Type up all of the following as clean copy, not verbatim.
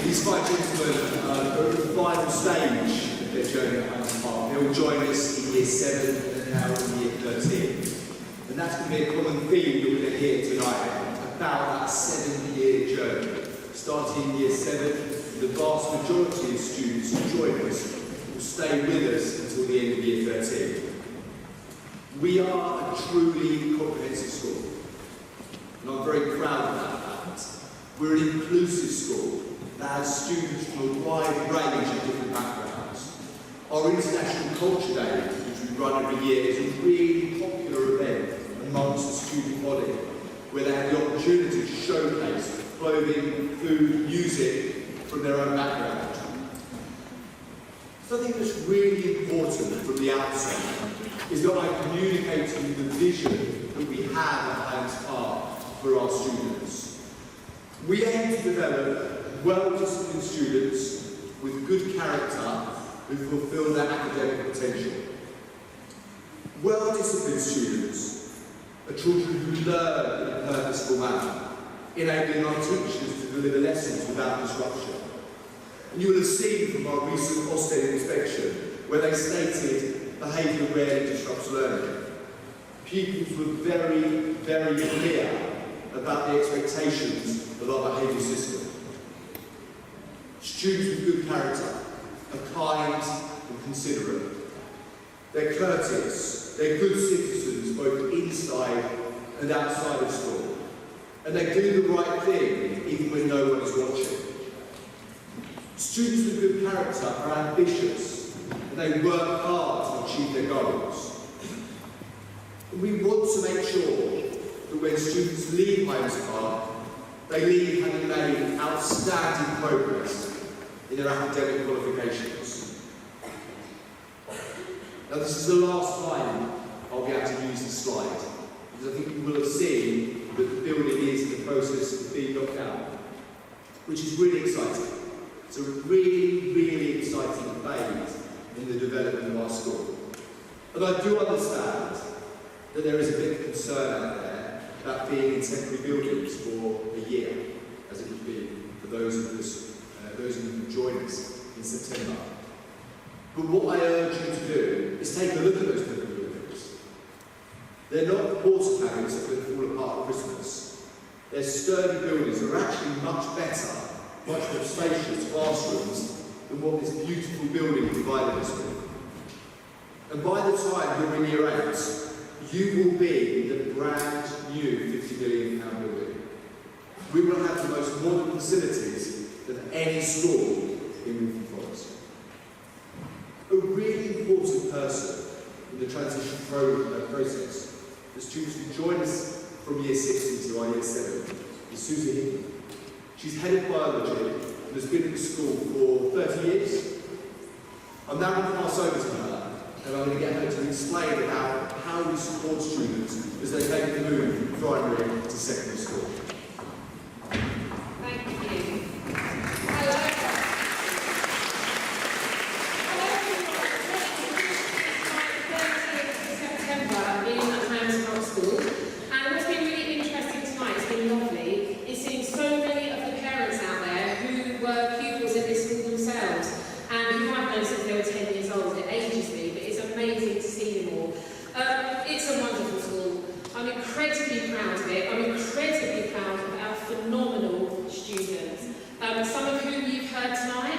These five gentlemen are at the final stage of their journey at Hynes Park. They will join us in year 7 and now in year 13. And that's going to be a common theme that we're going to hear tonight about that 7-year journey. Starting in year 7, the vast majority of students who join us will stay with us until the end of year 13. We are a truly comprehensive school, and I'm very proud of that fact. We're an inclusive school that has students from a wide range of different backgrounds. Our International Culture Day, which we run every year, is a really popular event amongst the student body, where they have the opportunity to showcase clothing, food, music from their own background. Something that's really important from the outset is that I communicate to you the vision that we have at Hynes Park for our students. We aim to develop well-disciplined students with good character who fulfil their academic potential. Well-disciplined students are children who learn in a purposeful manner, enabling our teachers to deliver lessons without disruption. And you will have seen from our recent Ofsted inspection where they stated behaviour rarely disrupts learning. Pupils were very, very clear about the expectations of our behaviour system. Students with good character are kind and considerate. They're courteous, they're good citizens both inside and outside of school. And they do the right thing even when no one is watching. Students with good character are ambitious and they work hard to achieve their goals. And we want to make sure that when students leave Hynes Park, they leave having made outstanding progress in their academic qualifications. Now this is the last time I'll be able to use this slide, because I think you will have seen that the building is in the process of being knocked down, which is really exciting. It's a really, really exciting phase in the development of our school. And I do understand that there is a bit of concern out there about being in temporary buildings for a year, as it would be for those of us, those who join us in September. But what I urge you to do is take a look at those temporary buildings. They're not porta cabins that are going to fall apart at Christmas. They're sturdy buildings that are actually much better, much more spacious classrooms than what this beautiful building provided us with. And by the time you're in year 8, you will be in the brand new £50 million building. We will have the most modern facilities of any school in Rutland Forest. A really important person in the transition process, the students who join us from year 6 into our year 7, is Susie Hickman. She's head of biology and has been at the school for 30 years. I'm now going to pass over to her and I'm going to get her to explain about how we support students as they make the move from primary to secondary school. Thank you. Hello. September in Hynes Park School, and what's been really interesting tonight, it's been lovely, is seeing so many of the parents out there who were pupils at this school themselves and who I've known since they were 10 years old. It ages me, but it's amazing to see them all. It's a wonderful school. I'm incredibly proud of it. I'm incredibly proud of our phenomenal students. Some of whom you've heard tonight,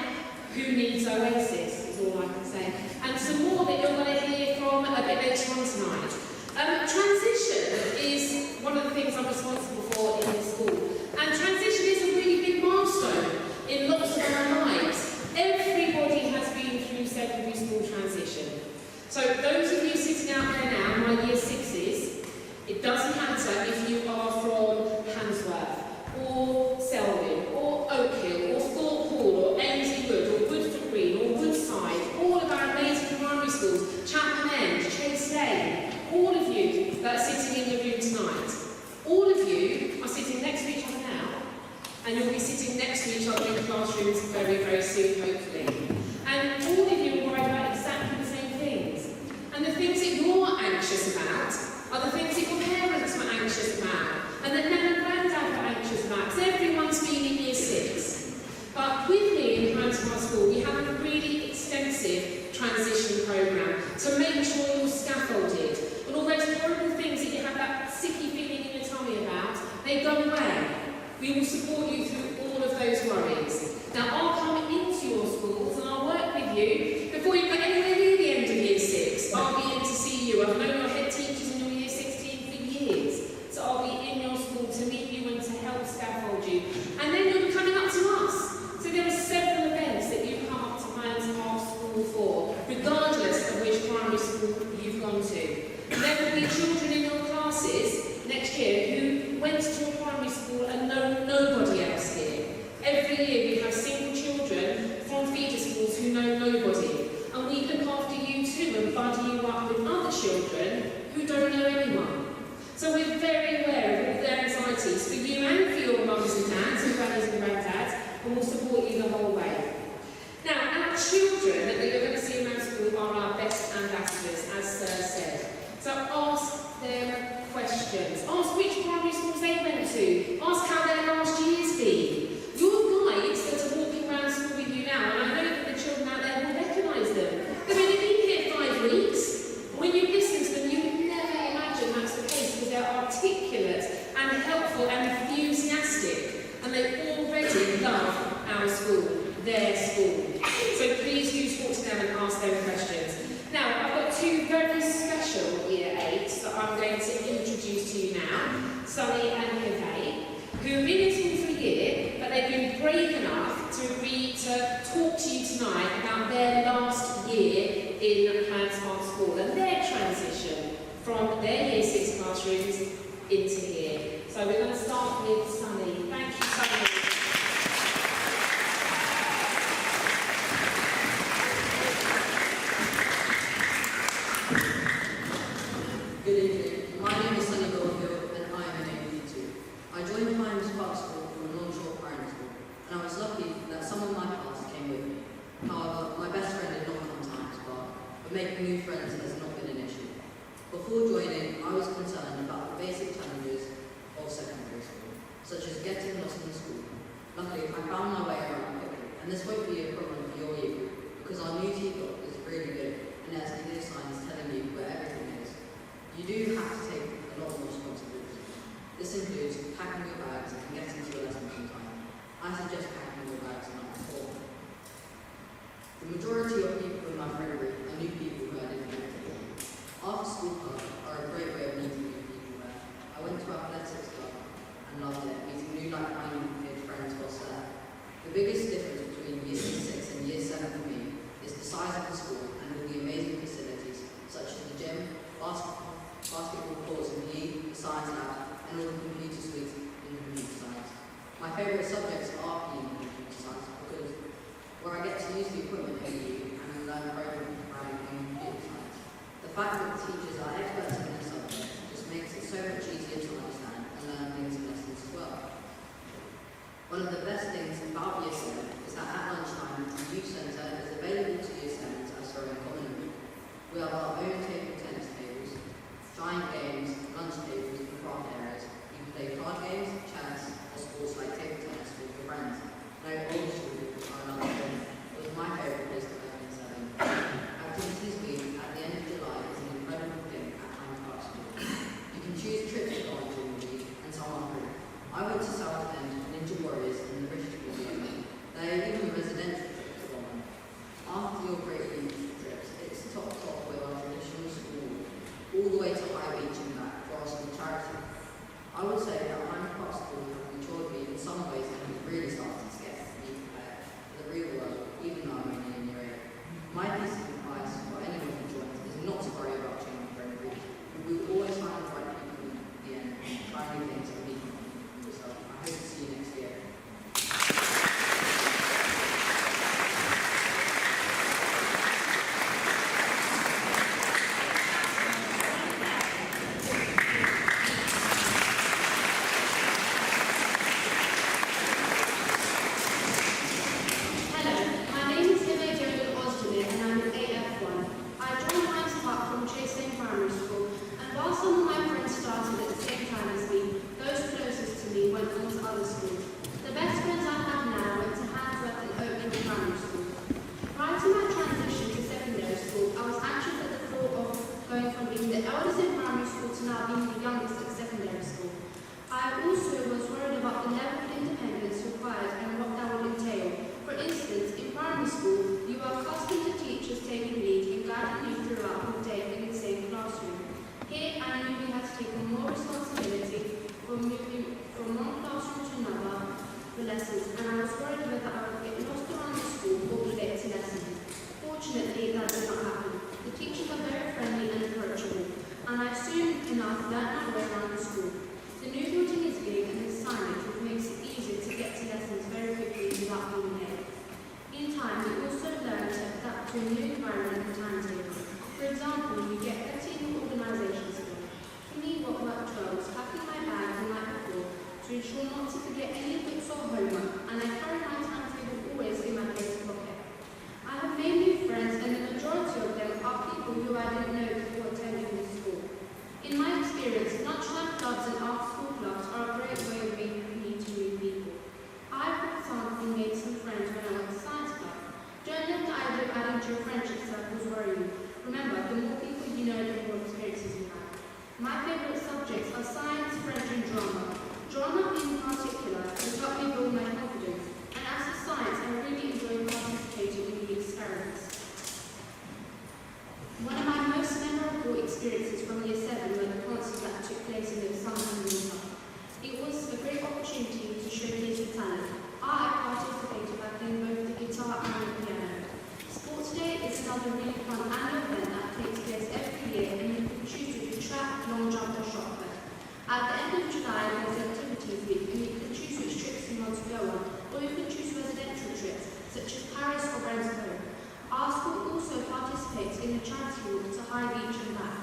who needs Oasis, is all I can say. And some more that you're going to hear from a bit later on tonight. Transition is one of the things I'm responsible for in this school. And transition is a really big milestone in lots of our lives. Everybody has been through secondary school transition. So those of you sitting out there now, my year 6s, it doesn't matter if you are from Handsworth, or Selwyn, or Oak Hill, or Thorpe Hall, or Ainslie Wood, or Woodford Green, or Woodside, all of our amazing primary schools, Chapman End, Chase Lane, all of you that are sitting in the room tonight, all of you are sitting next to each other now, and you'll be sitting next to each other in classrooms very, very soon, hopefully. And all of you are worried about exactly the same things. And the things that you're anxious about are the things that your parents were anxious about, and that Nan and Granddad were anxious about, because everyone's been in year 6. But with year we have single children from feeder schools who know nobody. And we look after you too and buddy you up with other children who don't know anyone. So we're very aware of all the anxieties for you and for your mums and dads and grannies and granddads, and we'll support you the whole way. Now, our children that you're going to see around school are our best ambassadors, as Sir said. So ask them questions. Ask which primary schools they went to. Ask how their last year's been. Your guides that are walking around school with you now, and I know that the children out there will recognise them. They've only been here 5 weeks. When you listen to them, you would never imagine that's the case, because they're articulate and helpful and enthusiastic. And they already love our school, their school. So please do talk to them and ask them questions. Now, I've got 2 very special Year 8s that I'm going to introduce to you now, Sunny and Kaveh, who have been in school for a year, but they've been brave enough to agree to talk to you tonight about their last year in Clanspark School and their transition from their Year 6 classrooms into here. So we're going to start with Sunny. Thank you, Sunny. Good evening. My name is Sunny Goldfield and I am an AD2. I joined Clanspark School from Longshore Primary School, and I was lucky that some of my class came with me. However, my best friend did not come to Clanspark, but making new friends has not been an issue. Before joining, I was concerned about the basic challenges of secondary school, such as getting lost in school. Luckily, I found my way around quickly, and this won't be a problem for your year group, because our new teacher is really good and has clear signs telling you where everything is. You do have to take a lot more responsibility. This includes packing your bags and getting to your lessons on time. I suggest packing your bags the night before. The majority of people in my friend group are new people who I didn't know before. After school clubs are a great way of meeting new people there. I went to athletics club and loved it, meeting new like-minded friends whilst there. The biggest difference between Year 6 and Year 7 for me is the size of the school and all the amazing facilities, such as the gym, basketball courts in PE, the science lab, and all the computer suites in computer science. My favourite subjects are PE and computer science because where I get to use the equipment in PE and learn programming in computer science. The fact that the teachers are experts in their subject just makes it so much easier to understand and learn things in lessons as well. One of the best things about Year 7 is that at lunchtime, the youth centre is available to Year 7s as for a common room. We have our own table tennis tables, giant games, lunch tables, and craft areas. You can play card games, chess, or sports like table tennis with your friends. No older children are another thing. It was my favourite place to learn in 7. Activities week at the end of July is an incredible thing at Clanspark School. You can choose trips to go on during the week and some are free. I went to Southend Ninja Warriors in the afternoon, you get 13 organisations together. For me, what worked well was packing my bag the night before to ensure not to forget any books or homework, and I carry my timetable always in my place pocket. I have made new friends, and the majority of them are people who I didn't know before attending this school. In my experience, lunchtime clubs and after-school clubs are a great way of meeting new people. I, for example, made some friends when I went to science club. Don't let the idea of adding to your friendship circles worry you. Remember, the more people you know, the more experiences you have. My favourite subjects are science, French and drama. Drama in particular has helped me build my confidence, and as for science, I really enjoy participating in the experiments. One of my most memorable experiences from Year 7 were the concerts that took place in the summer and winter. It was a great opportunity to showcase the talent. I participated by playing both the guitar and the piano. Sports Day is another really fun annual event that takes place every year, and you can choose to do track, long jump or shot put. At the end of July, there's activities week, and you can choose which trips you want to go on, or you can choose residential trips, such as Paris or Brunswick. Our school also participates in the charity walk to High Beach and back.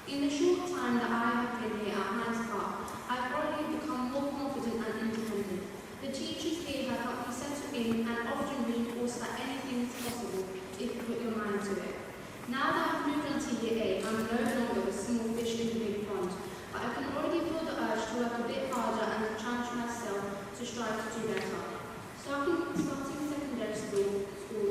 In the short time that I have been here at Hynes Park, I've already become more confident and independent. The teachers here have helped me settle in and often reinforce that anything is possible if you put your mind to it. Now that I've moved on to Year 8, I'm no longer a small fish in the big pond, but I can already feel the urge to work a bit harder and to challenge myself to strive to do better. Starting secondary school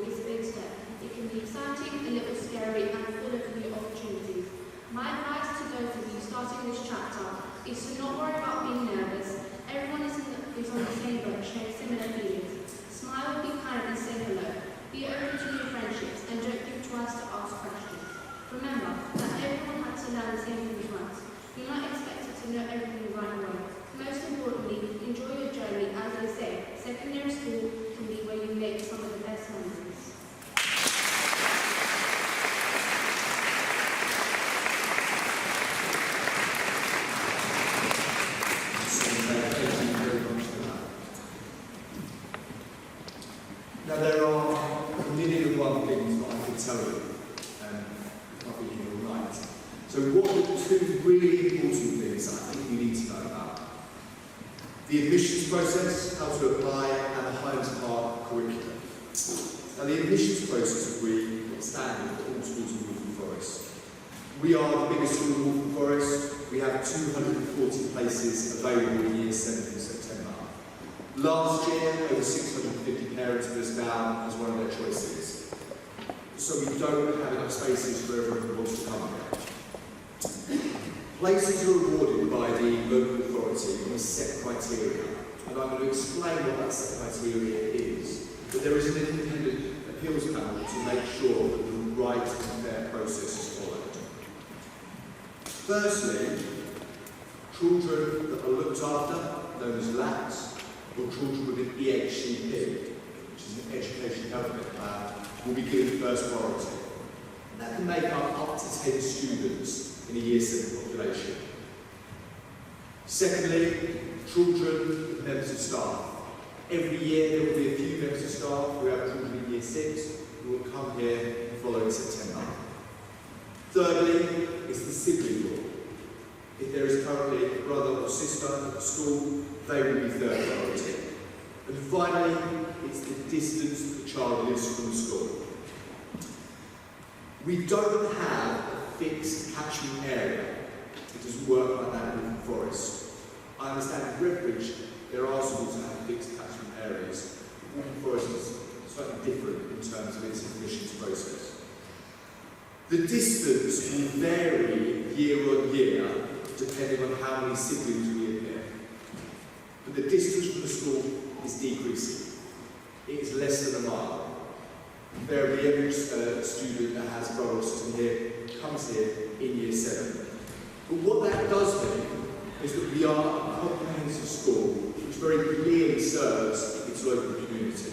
is a big step. It can be exciting, a little scary, and full of new opportunities. My advice to those of you starting this chapter is to not worry about being nervous. Everyone is on the same boat, sharing similar feelings. Smile, be kind, and say hello. Be open to new friendships, and don't think twice to ask questions. Remember that everyone had to learn the same things once. You're not expected to know everything right away. Most importantly, enjoy your journey. As I say, secondary school can be where you make some of the best memories. Now there are a million and one things that I could tell you, I'll be here all night. So what are the two really important things I think you need to know about? The admissions process, how to apply, and the Hynes Park curriculum. Now the admissions process will be standard for all schools in Waltham Forest. We are the biggest school in Waltham Forest. We have 240 places available in Year 7 in September. Last year, over 650 parents put us down as one of their choices. So we don't have enough spaces for everyone who wants to come here. Places are awarded by the local authority on a set criteria, and I'm going to explain what that set criteria is. But there is an independent appeals panel to make sure that the right and fair process is followed. Firstly, children that are looked after, known as LATs, or children with an EHCP, which is an education development plan, will be given first priority. And that can make up to 10 students in a Year 7 population. Secondly, children with members of staff. Every year there will be a few members of staff who have children in Year 6 who will come here the following September. Thirdly, is the sibling law. If there is currently a brother or sister at the school, they will be third priority. And finally, it's the distance that the child lives from the school. We don't have a fixed catchment area. It doesn't work like that in Waltham Forest. I understand in Redbridge there are schools that have fixed catchment areas. Waltham Forest is slightly different in terms of its admissions process. The distance will vary year on year depending on how many siblings we admit. But the distance from the school is decreasing. It is less than a mile. Invariably, every student that has a brother or sister here comes here in Year 7. But what that does mean is that we are a comprehensive school which very clearly serves its local community.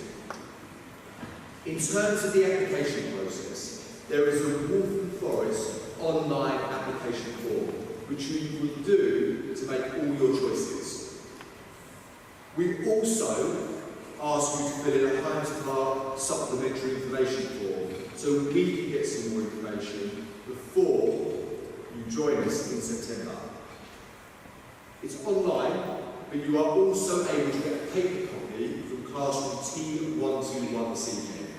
In terms of the application process, there is a Waltham Forest online application form which you will do to make all your choices. We also ask you to fill in a Hynes Park supplementary information form so we can get some more information before you join us in September. It's online, but you are also able to get a paper copy from classroom T121 this evening.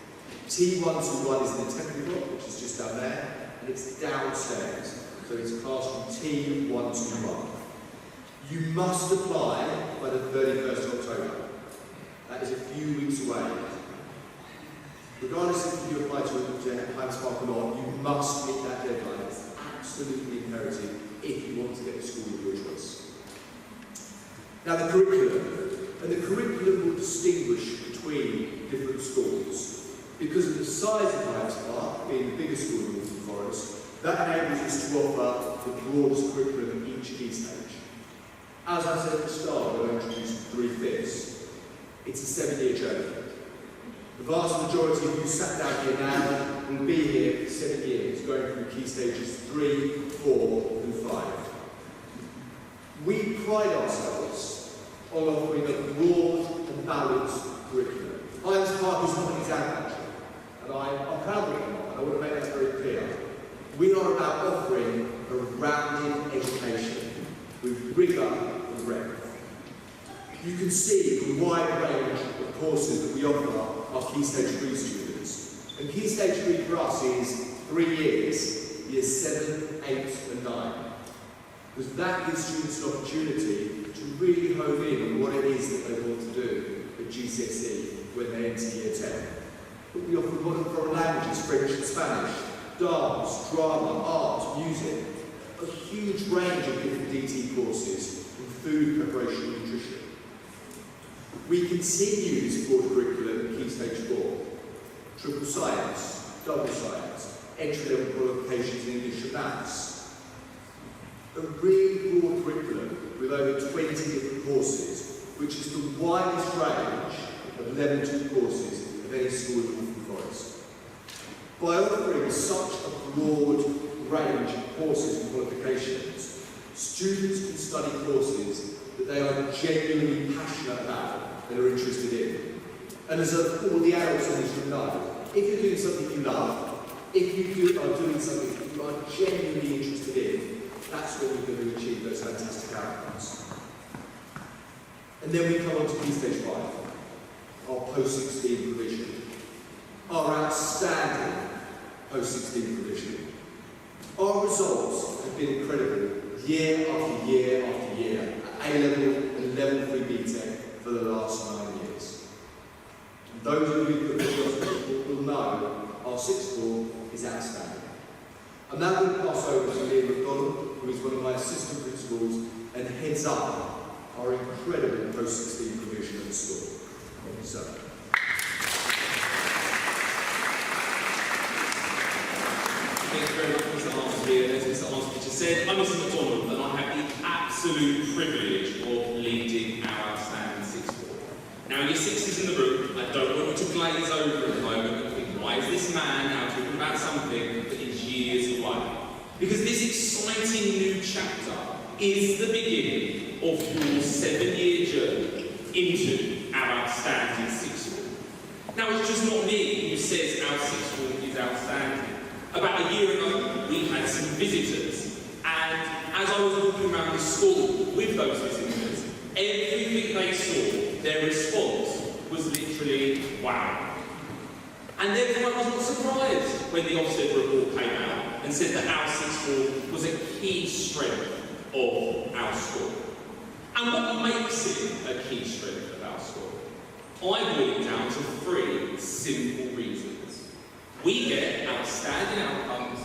T121 is in the temporary block, which is just down there, and it's downstairs. So it's classroom T121. You must apply by the 31st of October. That is a few weeks away. Regardless if you apply to Highlands Park or not, you must meet that deadline. It's absolutely imperative if you want to get to school of your choice. Now the curriculum. And the curriculum will distinguish between different schools. Because of the size of Highlands Park, being the biggest school in Waltham Forest, that enables us to offer the broadest curriculum at each key stage. As I said at the start, when I introduced 3/5, it's a 7-year journey. The vast majority of you sat down here now will be here for 7 years, going through key stages 3, 4 and 5. We pride ourselves on offering a broad and balanced curriculum. Highlands Park is not an exam country, and I'm proud of it, and I want to make that very clear. We are about offering a rounded education with rigour and breadth. You can see the wide range of courses that we offer our Key Stage 3 students. And Key Stage 3 for us is 3 years, years 7, 8 and 9. Because that gives students an opportunity to really hone in on what it is that they want to do at GCSE when they enter year 10. But we offer modern foreign languages, French and Spanish, dance, drama, art, music, a huge range of different DT courses in food, preparation and nutrition. We continue this broad curriculum at Key Stage 4, triple science, double science, entry-level qualifications in English and maths. A really broad curriculum with over 20 different courses, which is the widest range of level 2 courses of any school in Waltham Forest. By offering such a broad range of courses and qualifications, students can study courses that they are genuinely passionate about and are interested in. And as all the adults in this room know, if you're doing something you love, if you are doing something that you are genuinely interested in, that's when you're going to achieve those fantastic outcomes. And then we come on to Key Stage 5, our post-16 provision. Our outstanding post-16 provision. Our results have been incredible year after year after year at A-level and level 3 BTEC for the last 9 years. And those of you that will know our sixth form is outstanding. And that will pass over to Liam McDonald, who is one of my assistant principals and heads up our incredible post-16 provision at the school. So. Thank you very much, Mr. Armstrong. As Mr. Armstrong just said, I'm Mr. McDonald, and I have the absolute privilege of leading our outstanding sixth form. Now, your sixes in the room, I don't want you to glaze over at the moment and think, why is this man now talking about something that is years away? Because this exciting new chapter is the beginning of your 7-year journey into our outstanding sixth form. Now, it's just not me who says our sixth form is outstanding. About a year ago, we had some visitors, and as I was walking around the school with those visitors, everything they saw, their response was literally, wow. And therefore I was not surprised when the Ofsted report came out and said that our sixth form was a key strength of our school. And what makes it a key strength of our school? I boil it down to 3 simple reasons. We get outstanding outcomes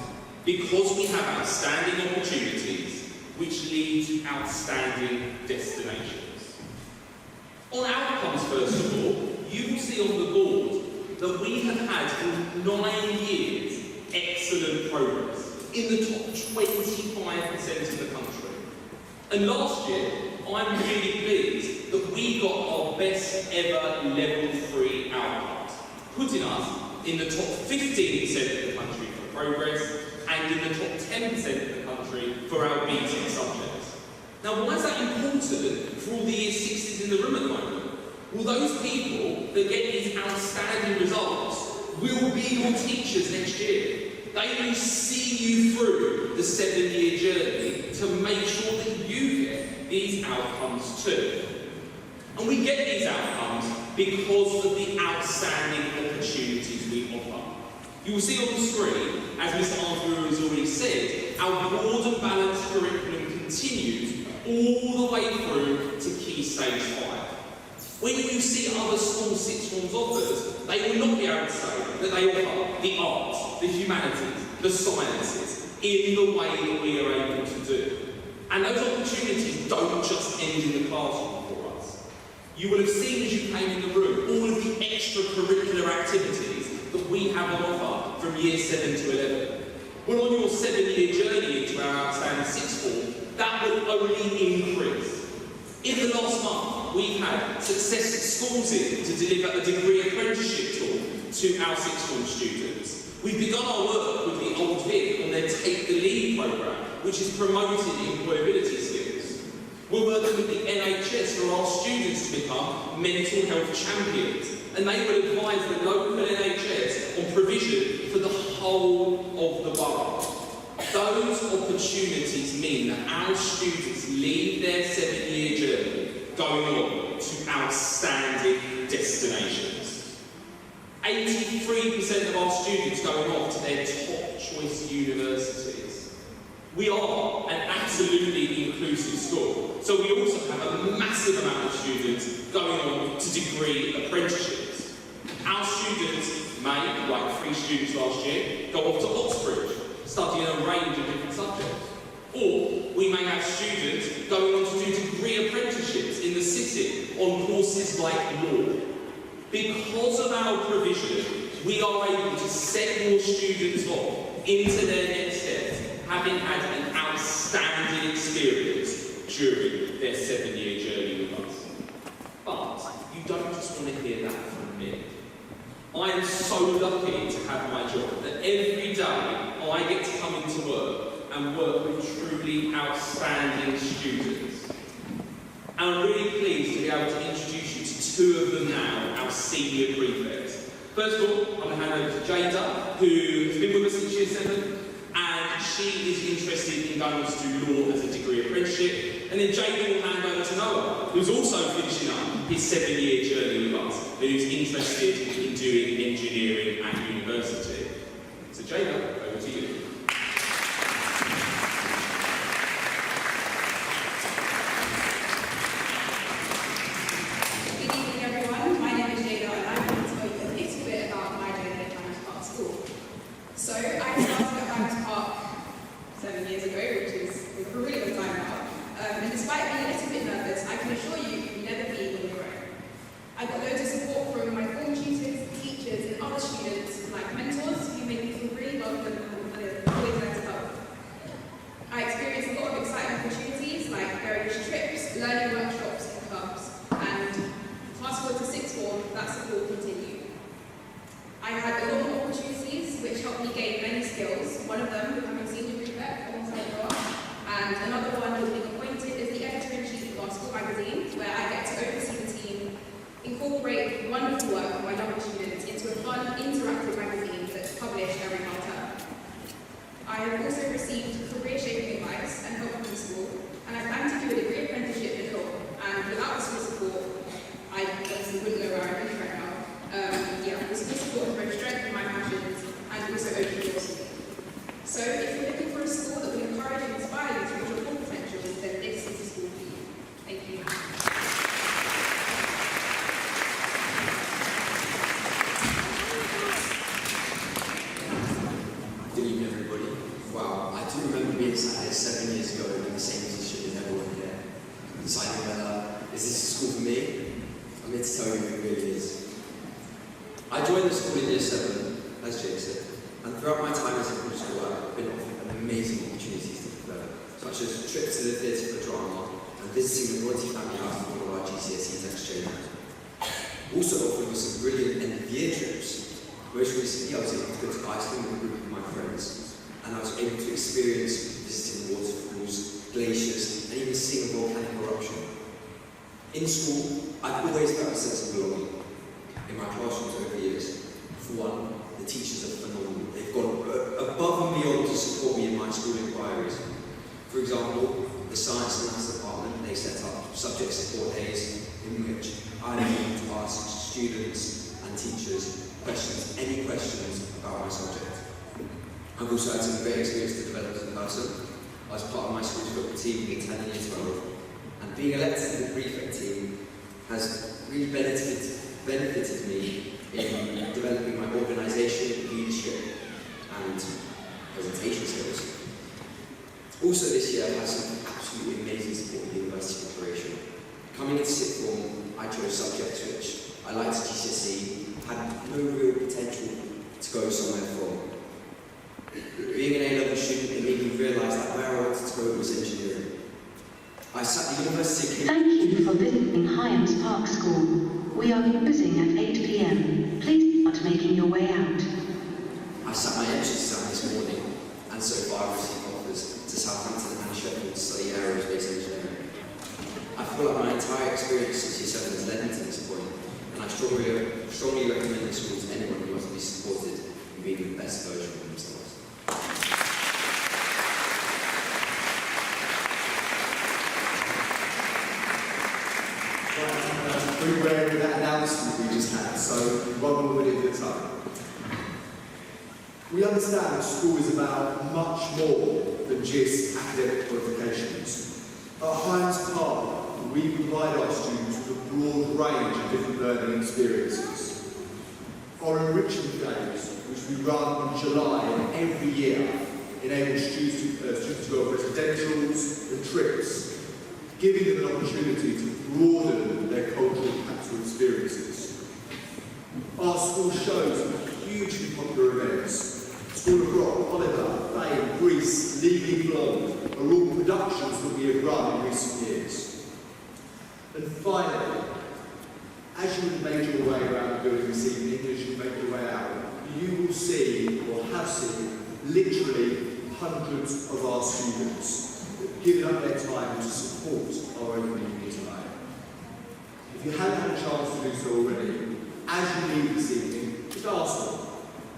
because we have outstanding opportunities, which lead to outstanding destinations. On outcomes, first of all, you will see on the board that we have had for 9 years excellent progress in the top 25% of the country. And last year, I'm really pleased that we got our best ever level 3 outcomes, putting us in the top 15% of the country for progress and in the top 10% of the country for our BTEC subjects. Now, why is that important for all the year 6s in the room at the moment? Well, those people that get these outstanding results will be your teachers next year. They will see you through the 7-year journey to make sure that you get these outcomes too. And we get these outcomes because of the outstanding opportunities we offer. You will see on the screen, as Mr. Arthur has already said, our broad and balanced curriculum continues all the way through to Key Stage 5. When you see other small sixth forms offers, they will not be able to say that they offer the arts, the humanities, the sciences, in the way that we are able to do. And those opportunities don't just end in the classroom for us. You will have seen as you came in the room all of the extracurricular activities that we have on offer from year 7 to 11. Well, on your 7-year journey into our outstanding sixth form, that will only increase. In the last month, we've had successful schools in to deliver a degree apprenticeship tool to our sixth form students. We've begun our work with the Old Vic on their Take the Lead programme, which is promoting employability skills. We're working with the NHS for our students to become mental health champions, and they will advise the local NHS on provision for the whole of the borough. Those opportunities mean that our students leave their 7-year journey going on to outstanding destinations. 83% of our students going off to their top choice universities. We are an absolutely inclusive school, so we also have a massive amount of students going on to degree apprenticeships. Our students may, like 3 students last year, go off to Oxbridge, studying a range of different subjects. Or we may have students going on to do degree apprenticeships in the city on courses like law. Because of our provision, we are able to set more students off into their next steps, having had an outstanding experience during their 7-year journey with us. But you don't just want to hear that from me. I am so lucky to have my job that every day I get to come into work and work with truly outstanding students. And I'm really pleased to be able to introduce you to 2 of them now, our senior prefects. First of all, I'm going to hand over to Jada, who has been with us since year 7, and she is interested in going on to do law as a degree apprenticeship. And then Jada will hand over to Noah, who's also finishing up his 7-year journey with us, who's interested in doing engineering at university. So Jada, over to you. Good evening, everyone. My name is Jada, and I'm going to tell you a little bit about my journey at Hymas Park School. So, I started at Hymas Park 7 years ago, which is a really long time now. And despite being a little bit nervous, I can assure you, you never be on your own. I got loads of support from my form tutors, teachers, and other students, like mentors, who made me feel really welcome and always there to help. I experienced a lot of exciting opportunities, like various trips, learning workshops, and clubs. And fast forward to sixth form, that support continued. I had a lot of opportunities which helped me gain many skills, one of them becoming senior prefect alongside Noah, and another one was being appointed as the editor-in-chief of our school magazine, where I get to oversee the team, incorporate the wonderful work of my younger students into a fun, interactive magazine that's published every half-term. I have also received career-shaping advice and help from the school, and I plan to do a degree apprenticeship in law, and without the school support, I honestly wouldn't know where I'd be right now. The school support has both strengthened my passions and also opened doors for me. So if you're looking for a school that will encourage and inspire you to reach your full potential, then this is the school for you. Thank you. Good evening, everybody. Wow, I do remember being sat here 7 years ago in the same position as everyone here, deciding whether, is this a school for me? I'm here to tell you it really is. I joined the school in year 7, as Jake said, and throughout my time as a secondary school, I've been offered amazing opportunities to develop, such as trips to the theatre for drama and visiting the Royalty Family House for one of our GCSEs exchange. Also offered with some brilliant end-of-year trips. Most recently, I was able to go to Iceland with a group of my friends, and I was able to experience visiting waterfalls, glaciers, and even seeing a volcanic eruption. In school, I've always felt a sense of belonging. In my classrooms over the years, for one, the teachers are phenomenal. They've gone above For example, the Science and Maths department, they set up subject support days in which I need to ask students and teachers any questions about my subject. I've also had some great experience to develop as a person. I was part of my school's football team in 10 and year 12, and being elected to the prefect team has really benefited me in developing my organisation, leadership and presentation skills. Also this year I had some absolutely amazing support with the University Corporation. Coming into sixth form, I chose subjects which I liked at GCSE, had no real potential to go somewhere from. Being an A-level student, it made me realise that where I wanted to go was engineering. I sat at the University of Thank you for visiting Hyams Park School. We are closing at 8 p.m. Please start making your way out. I sat my entrance exam this morning, and so far I've received offers to Southampton and Sheffield to study aerospace engineering. I feel like my entire experience since year 7 has led me to this point, and I strongly recommend this school to anyone who wants to be supported in being the best version of themselves. Pretty rare with that announcement we just had, so one more minute at a time. We understand that school is about much more than just academic qualifications. At Hyams Park, we provide our students with a broad range of different learning experiences. Our enrichment days, which we run in July every year, enable students to go on residentials and trips, giving them an opportunity to broaden their cultural and practical experiences. Our school shows are hugely popular events. School of Rock, Oliver, Fame, Grease, Legally Blonde are all productions that we have run in recent years. And finally, as you have made your way around the building this evening, as you make your way out, you will see, or have seen, literally hundreds of our students giving up their time to support our opening here tonight. If you haven't had a chance to do so already, as you leave this evening, just ask them,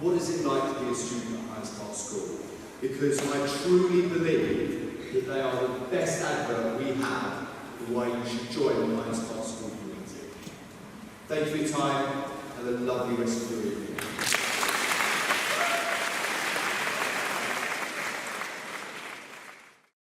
what is it like to be a student at Hyams Park School? Because I truly believe that they are the best advert we have for why you should join the Hyams Park School community. Thank you for your time, and a lovely rest of your evening.